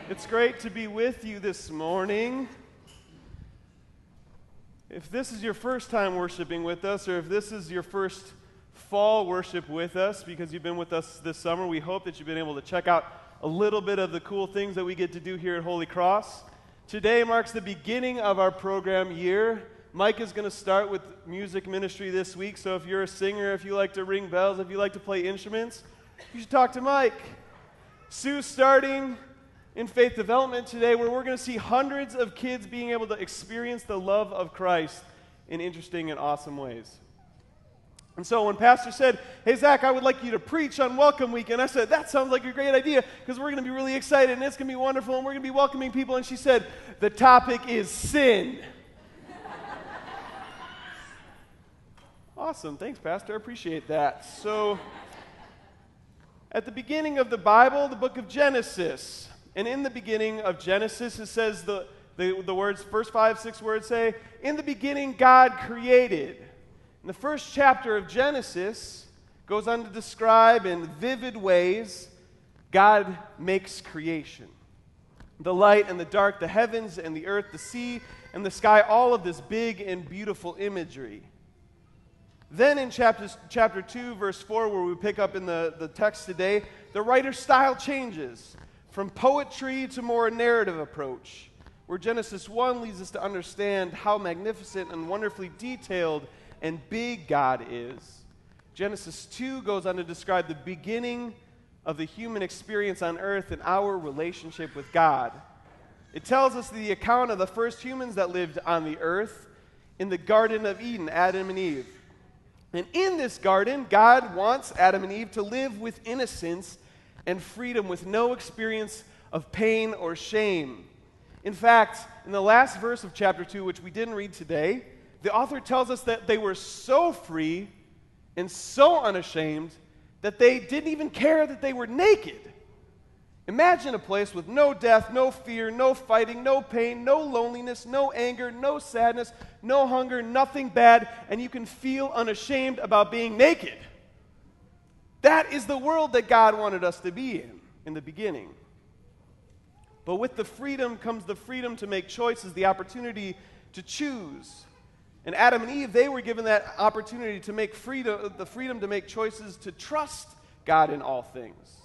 It's great to be with you this morning. If this is your first time worshiping with us, or if this is your first fall worship with us because you've been with us this summer, we hope that you've been able to check out a little bit of the cool things that we get to do here at Holy Cross. Today marks the beginning of our program year. Mike is going to start with music ministry this week, so if you're a singer, if you like to ring bells, if you like to play instruments, you should talk to Mike. Sue's starting in faith development today, where we're going to see hundreds of kids being able to experience the love of Christ in interesting and awesome ways. And so when Pastor said, "Hey, Zach, I would like you to preach on Welcome Weekend," I said, "That sounds like a great idea because we're going to be really excited and it's going to be wonderful and we're going to be welcoming people." And she said, "The topic is sin." Awesome. Thanks, Pastor. I appreciate that. So at the beginning of the Bible, the book of Genesis, and in the beginning of Genesis, it says the words, first 5-6 words say, "In the beginning, God created." And the first chapter of Genesis goes on to describe in vivid ways God makes creation. The light and the dark, the heavens and the earth, the sea and the sky, all of this big and beautiful imagery. Then in chapter 2, verse 4, where we pick up in the text today, the writer's style changes from poetry to more narrative approach, where Genesis 1 leads us to understand how magnificent and wonderfully detailed and big God is. Genesis 2 goes on to describe the beginning of the human experience on earth and our relationship with God. It tells us the account of the first humans that lived on the earth in the Garden of Eden, Adam and Eve. And in this garden, God wants Adam and Eve to live with innocence and freedom with no experience of pain or shame. In fact, in the last verse of chapter 2, which we didn't read today, the author tells us that they were so free and so unashamed that they didn't even care that they were naked. Imagine a place with no death, no fear, no fighting, no pain, no loneliness, no anger, no sadness, no hunger, nothing bad, and you can feel unashamed about being naked. That is the world that God wanted us to be in the beginning. But with the freedom comes the freedom to make choices, the opportunity to choose. And Adam and Eve, they were given that opportunity to make the freedom to make choices, to trust God in all things.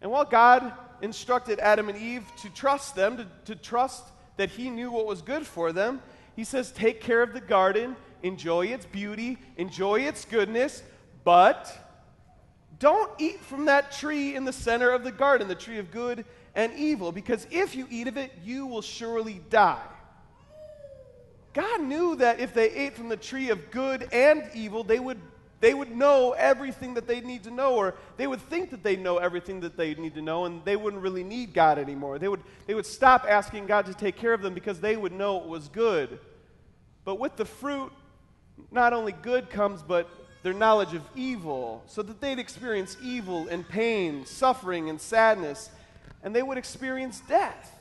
And while God instructed Adam and Eve to trust them, to trust that he knew what was good for them, he says, take care of the garden, enjoy its beauty, enjoy its goodness, but don't eat from that tree in the center of the garden, the tree of good and evil, because if you eat of it, you will surely die. God knew that if they ate from the tree of good and evil, they would know everything that they need to know, or they would think that they know everything that they need to know, and they wouldn't really need God anymore. They would stop asking God to take care of them because they would know it was good. But with the fruit, not only good comes, but their knowledge of evil, so that they'd experience evil and pain, suffering and sadness, and they would experience death.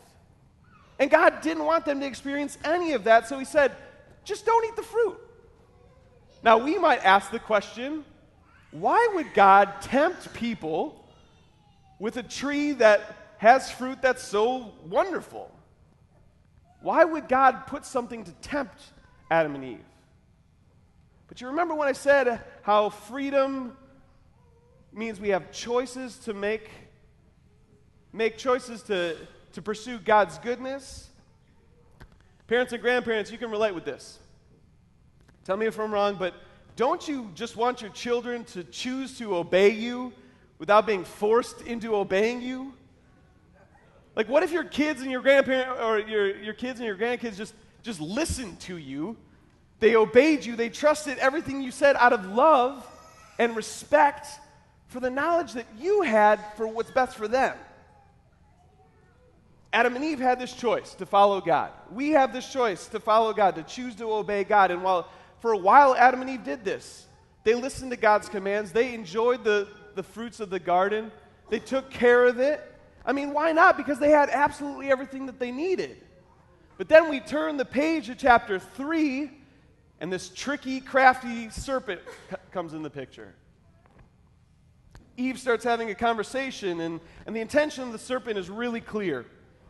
And God didn't want them to experience any of that, so he said, just don't eat the fruit. Now, we might ask the question, why would God tempt people with a tree that has fruit that's so wonderful? Why would God put something to tempt Adam and Eve? But you remember when I said how freedom means we have choices to make choices to pursue God's goodness? Parents and grandparents, you can relate with this. Tell me if I'm wrong, but don't you just want your children to choose to obey you without being forced into obeying you? Like, what if your kids and your grandparents, or your kids and your grandkids just listened to you? They obeyed you. They trusted everything you said out of love and respect for the knowledge that you had for what's best for them. Adam and Eve had this choice to follow God. We have this choice to follow God, to choose to obey God. And for a while, Adam and Eve did this. They listened to God's commands. They enjoyed the fruits of the garden. They took care of it. I mean, why not? Because they had absolutely everything that they needed. But then we turn the page to chapter 3, and this tricky, crafty serpent comes in the picture. Eve starts having a conversation, and the intention of the serpent is really clear: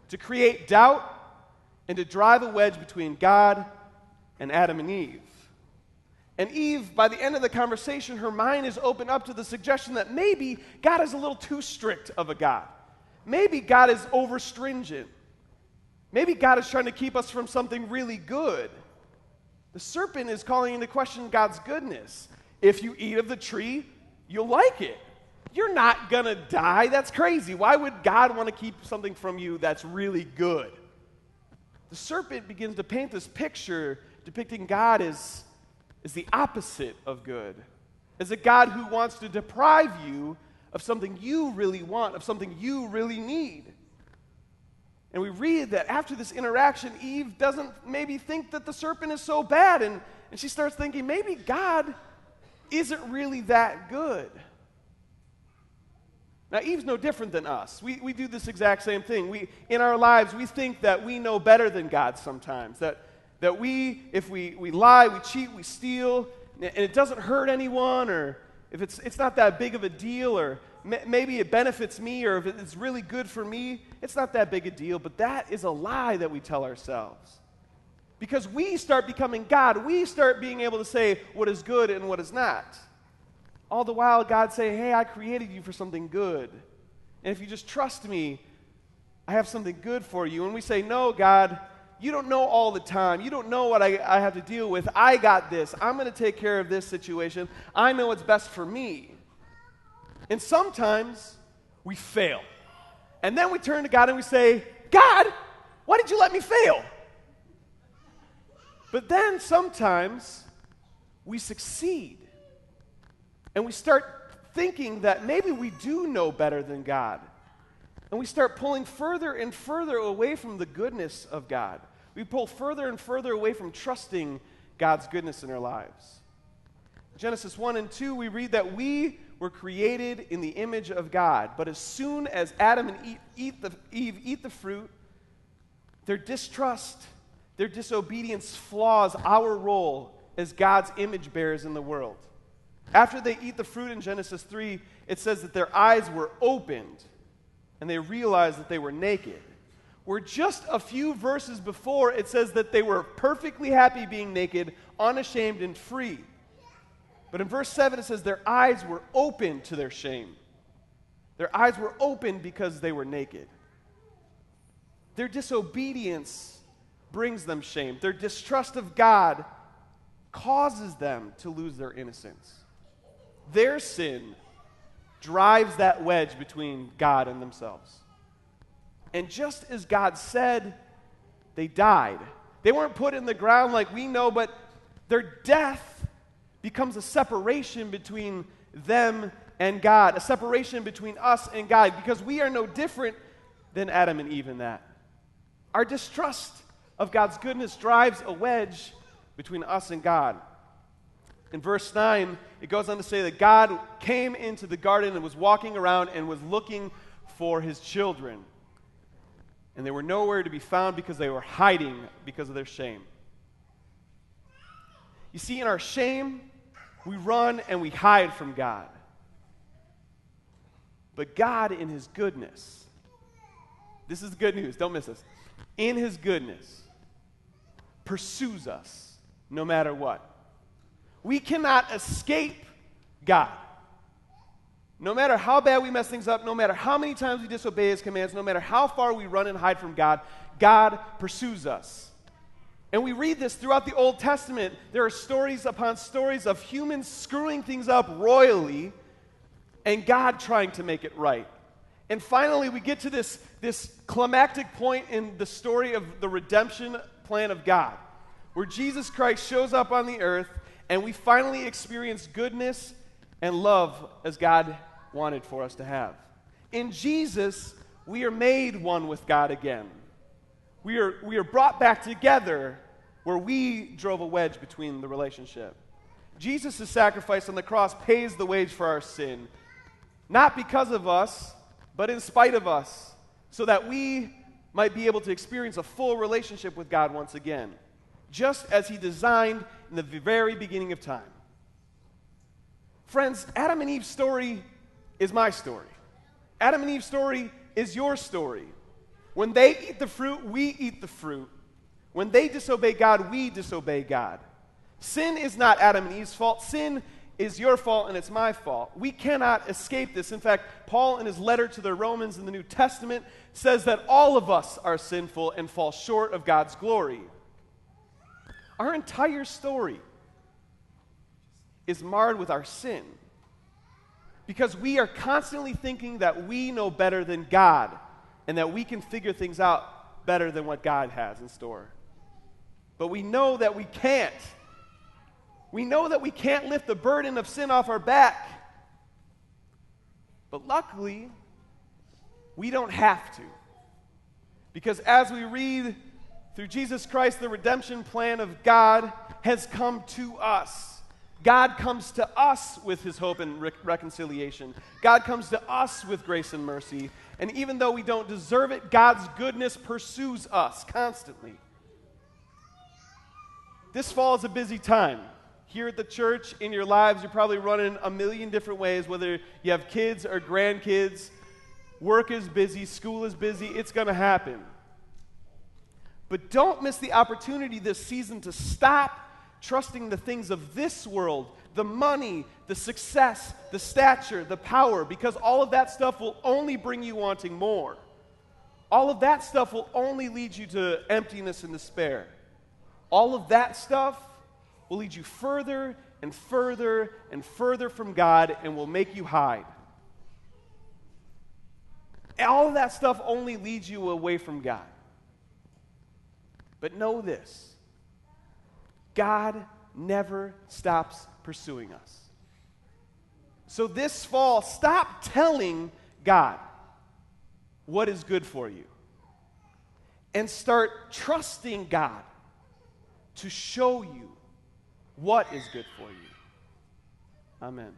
to create doubt and to drive a wedge between God and Adam and Eve. And Eve, by the end of the conversation, her mind is opened up to the suggestion that maybe God is a little too strict of a God. Maybe God is overstringent. Maybe God is trying to keep us from something really good. The serpent is calling into question God's goodness. If you eat of the tree, you'll like it. You're not going to die. That's crazy. Why would God want to keep something from you that's really good? The serpent begins to paint this picture depicting God as the opposite of good, as a God who wants to deprive you of something you really want, of something you really need. And we read that after this interaction, Eve doesn't maybe think that the serpent is so bad, and she starts thinking, maybe God isn't really that good. Now, Eve's no different than us. We do this exact same thing. In our lives, we think that we know better than God sometimes, that if we lie, we cheat, we steal, and it doesn't hurt anyone, or if it's not that big of a deal, or maybe it benefits me, or if it's really good for me, it's not that big a deal. But that is a lie that we tell ourselves. Because we start becoming God. We start being able to say what is good and what is not. All the while, God saying, hey, I created you for something good. And if you just trust me, I have something good for you. And we say, no, God, you don't know all the time. You don't know what I have to deal with. I got this. I'm going to take care of this situation. I know what's best for me. And sometimes we fail. And then we turn to God and we say, God, why did you let me fail? But then sometimes we succeed. And we start thinking that maybe we do know better than God. And we start pulling further and further away from the goodness of God. We pull further and further away from trusting God's goodness in our lives. Genesis 1 and 2, we read that we were created in the image of God. But as soon as Adam and Eve eat the fruit, their distrust, their disobedience flaws our role as God's image bearers in the world. After they eat the fruit in Genesis 3, it says that their eyes were opened and they realized that they were naked. Where just a few verses before, it says that they were perfectly happy being naked, unashamed and free. But in verse 7, it says their eyes were open to their shame. Their eyes were open because they were naked. Their disobedience brings them shame. Their distrust of God causes them to lose their innocence. Their sin drives that wedge between God and themselves. And just as God said, they died. They weren't put in the ground like we know, but their death becomes a separation between them and God, a separation between us and God, because we are no different than Adam and Eve in that. Our distrust of God's goodness drives a wedge between us and God. In verse 9, it goes on to say that God came into the garden and was walking around and was looking for his children. And they were nowhere to be found because they were hiding because of their shame. You see, in our shame, we run and we hide from God. But God, in his goodness, this is the good news, don't miss this. In his goodness, pursues us no matter what. We cannot escape God. No matter how bad we mess things up, no matter how many times we disobey his commands, no matter how far we run and hide from God, God pursues us. And we read this throughout the Old Testament. There are stories upon stories of humans screwing things up royally and God trying to make it right. And finally, we get to this climactic point in the story of the redemption plan of God, where Jesus Christ shows up on the earth and we finally experience goodness and love as God wanted for us to have. In Jesus, we are made one with God again. We are brought back together where we drove a wedge between the relationship. Jesus' sacrifice on the cross pays the wage for our sin, not because of us, but in spite of us, so that we might be able to experience a full relationship with God once again, just as he designed in the very beginning of time. Friends, Adam and Eve's story is my story. Adam and Eve's story is your story. When they eat the fruit, we eat the fruit. When they disobey God, we disobey God. Sin is not Adam and Eve's fault. Sin is your fault and it's my fault. We cannot escape this. In fact, Paul in his letter to the Romans in the New Testament says that all of us are sinful and fall short of God's glory. Our entire story is marred with our sin because we are constantly thinking that we know better than God and that we can figure things out better than what God has in store. But we know that we can't. We know that we can't lift the burden of sin off our back. But luckily, we don't have to. Because as we read through Jesus Christ, the redemption plan of God has come to us. God comes to us with his hope and reconciliation. God comes to us with grace and mercy. And even though we don't deserve it, God's goodness pursues us constantly. This fall is a busy time. Here at the church, in your lives, you're probably running a million different ways, whether you have kids or grandkids. Work is busy, school is busy, it's going to happen. But don't miss the opportunity this season to stop trusting the things of this world, the money, the success, the stature, the power, because all of that stuff will only bring you wanting more. All of that stuff will only lead you to emptiness and despair. All of that stuff will lead you further and further and further from God and will make you hide. All of that stuff only leads you away from God. But know this, God never stops pursuing us. So this fall, stop telling God what is good for you and start trusting God to show you what is good for you. Amen.